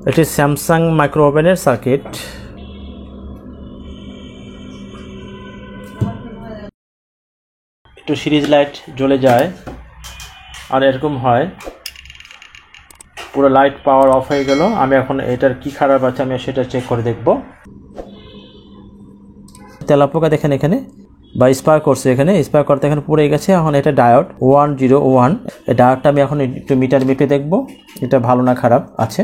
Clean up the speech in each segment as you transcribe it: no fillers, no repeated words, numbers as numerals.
এটি Samsung micro ওভেনের circuit. একটু সিরিজ লাইট জ্বলে যায় আর এরকম হয়, পুরো লাইট পাওয়ার অফ হয়ে গেল। আমি এখন এটার কি খারাপ আছে আমি সেটা চেক করে দেখব। তেলাপোকা দেখেন এখানে বা স্পার্ক করছে, এখানে স্পার্ক করতে এখানে পুড়ে গেছে। এখন এটা ডায়োড 101, এই ডায়োডটা আমি এখন একটু মিটার মেপে দেখব এটা ভালো না খারাপ আছে।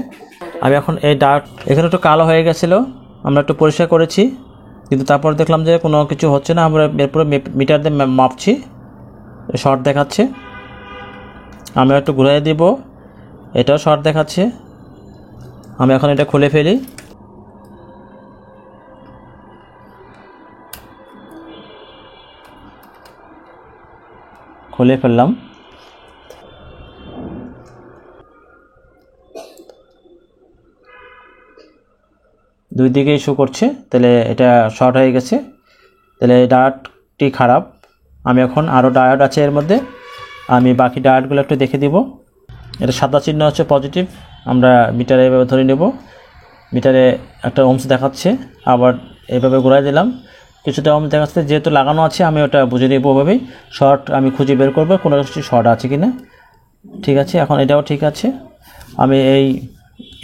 আমি এখন এই ডায়োড এখানে একটু কালো হয়ে গেছিলো, আমরা একটু পরিষ্কার করেছি, কিন্তু তারপর দেখলাম যে কোনো কিছু হচ্ছে না। আমরা এরপরে মিটার দিয়ে মাপছি, শর্ট দেখাচ্ছে। আমি একটু ঘুরিয়ে দিব, এটাও শর্ট দেখাচ্ছে। আমি এখন এটা খুলে ফেলি। খুলে ফেললাম। দুই দিকেই শো করছে, তাহলে এটা শর্ট হয়ে গেছে, তাহলে এই ডায়োডটি খারাপ। আমি এখন আরও ডায়োড আছে এর মধ্যে, আমি বাকি ডায়োডগুলো একটু দেখে দিব। এটা সাদা চিহ্ন হচ্ছে পজিটিভ, আমরা মিটারে এভাবে ধরে নেব। মিটারে একটা ওমস দেখাচ্ছে, আবার এভাবে ঘুরাই দিলাম, কিছুটা ওমস দেখাচ্ছে। যেহেতু লাগানো আছে আমি ওটা বুঝে নেব ওভাবেই। শর্ট আমি খুঁজে বের করবো কোনো কিছু শর্ট আছে কি না। ঠিক আছে, এখন এটাও ঠিক আছে। আমি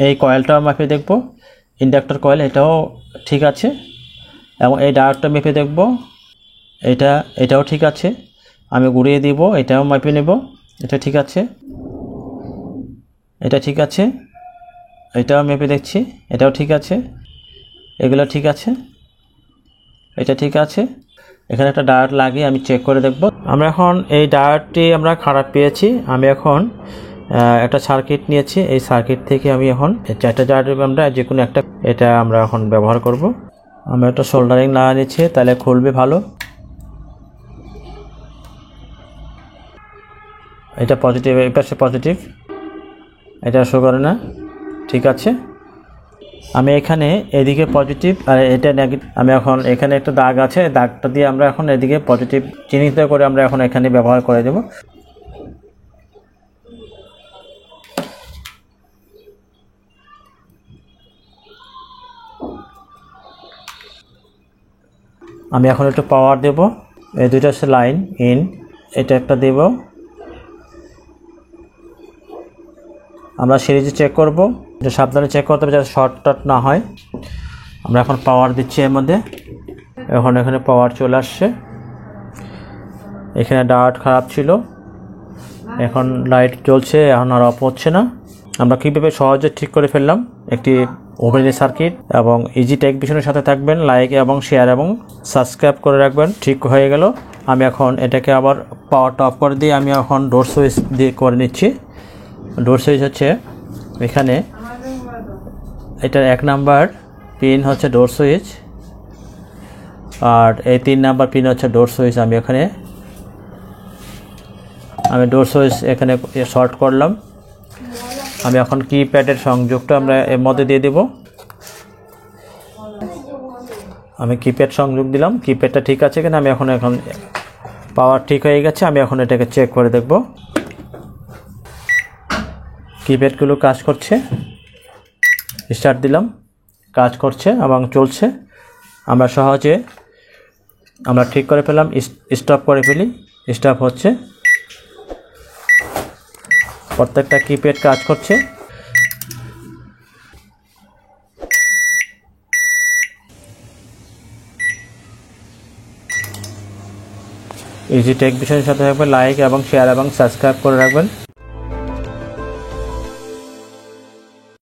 এই কয়েলটাও মেপে দেখব, ইন্ডাক্টর কয়েল, এটাও ঠিক আছে। এবং এই ডায়োডটা মেপে দেখব, এটাও ঠিক আছে। আমি ঘুরিয়ে দিব, এটাও মেপে নেব, এটা ঠিক আছে, এটা ঠিক আছে। এটাও মেপে দেখছি, এটাও ঠিক আছে, এগুলো ঠিক আছে, এটা ঠিক আছে। এখানে একটা ডায়োড লাগিয়ে আমি চেক করে দেখব। আমরা এখন এই ডায়োডটি আমরা খারাপ পেয়েছি। আমি এখন একটা সার্কিট নিয়েছি, এই সার্কিট থেকে আমি এখন চারটা ডায়োড আমরা যে কোনো একটা এটা আমরা এখন ব্যবহার করব। আমরা একটা সোল্ডারিং লাগা নিচ্ছি, তাহলে খুলবে ভালো। এটা পজিটিভ, এই পাশে পজিটিভ, এটা শো করে না, ঠিক আছে। আমি এখানে এদিকে পজিটিভ আর এটা নেগেটিভ, আমি এখন এখানে একটা দাগ আছে, দাগটা দিয়ে আমরা এখন এদিকে পজিটিভ চিহ্নিত করে আমরা এখন এখানে ব্যবহার করে দেব। আমি এখন একটু পাওয়ার দেব, এই দুইটা হচ্ছে লাইন ইন, এটা একটা দেব। আমরা সিরিজে চেক করব, এটা সাবধানে চেক করতে হবে যাতে শর্ট টট না হয়। আমরা এখন পাওয়ার দিচ্ছি এর মধ্যে, এখন এখানে পাওয়ার চলে আসছে। এখানে ডায়োড খারাপ ছিল, এখন লাইট জ্বলছে, এখন আর অফ হচ্ছে না। আমরা কীভাবে সহজে ঠিক করে ফেললাম একটি ওভেনের সার্কিট। এবং ইজি টেক ভিশনের সাথে থাকবেন, লাইক এবং শেয়ার এবং সাবস্ক্রাইব করে রাখবেন। ঠিক হয়ে গেল। আমি এখন এটাকে আবার পাওয়ারটা অফ করে দিয়ে আমি এখন ডোর সুইচ দিয়ে করে নিচ্ছি। ডোর সুইচ হচ্ছে এখানে, এটার 1 নাম্বার পিন হচ্ছে ডোর সুইচ, আর এই 3 নাম্বার পিন হচ্ছে ডোর সুইচ। আমি ডোর সুইচ এখানে শর্ট করলাম। আমি এখন কিপ্যাডের সংযোগটা আমরা এর মধ্যে দিয়ে দেব। আমি কিপ্যাড সংযোগ দিলাম, কিপ্যাডটা ঠিক আছে কিনা। আমি এখন পাওয়ার ঠিক হয়ে গেছে, আমি এখন এটাকে চেক করে দেখব। কিপ্যাডগুলো কাজ করছে, স্টার্ট দিলাম, কাজ করছে এবং চলছে। আমরা সহজে আমরা ঠিক করে ফেললাম, স্টপ করে ফেলি, স্টপ হচ্ছে। প্রত্যেকটা কিপ্যাড কাজ করছে। ইজি টেক বিষয়ের সাথে থাকবে, লাইক এবং শেয়ার এবং সাবস্ক্রাইব করে রাখবেন।